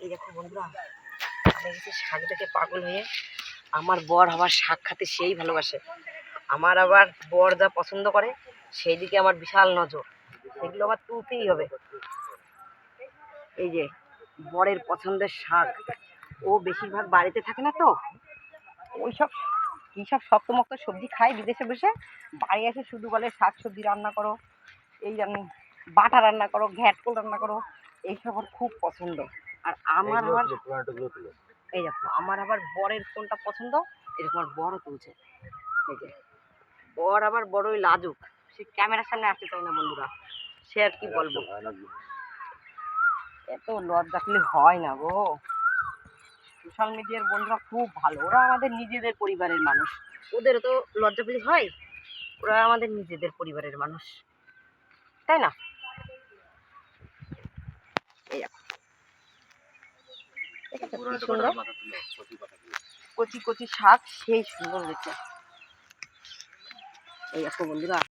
এই দেখো বন্ধুরা, আমি গেছি শাক দেখে পাগল হয়ে। আমার বর আবার শাক খেতে সেই ভালোবাসে। আমার আবার বর যা পছন্দ করে সেই দিকে আমার বিশাল নজর, সেগুলো আমার তুলতেই হবে। এই যে বরের পছন্দের শাক, ও বেশিরভাগ বাড়িতে থাকে না তো, ওইসব কী সব শক্তমক্ত সবজি খায় বিদেশে বসে, বাড়ি এসে শুধু বলে শাক সবজি রান্না করো, এই জানি বাটা রান্না করো, ঘ্যাটকোল রান্না করো, এইসব ওর খুব পছন্দ। আর আমার আবার এই দেখো, আমার আবার বরের কোনটা পছন্দ এরকম আর বড় তুলছে। এই যে বর আবার বড়ই লাজুক, সে ক্যামেরার সামনে আসতে চায় না বন্ধুরা, সে আর কি বলবো, এত লজ্জা পেলে হয় না গো। সোশ্যাল মিডিয়ার বন্ধুরা খুব ভালো, ওরা আমাদের নিজেদের পরিবারের মানুষ, ওদেরও তো লজ্জা পেলে হয়, ওরা আমাদের নিজেদের পরিবারের মানুষ, তাই না? এই দেখো কি সুন্দর কচি কচি শাক, সেই সুন্দর হয়েছে। এই দেখো বন্ধুরা।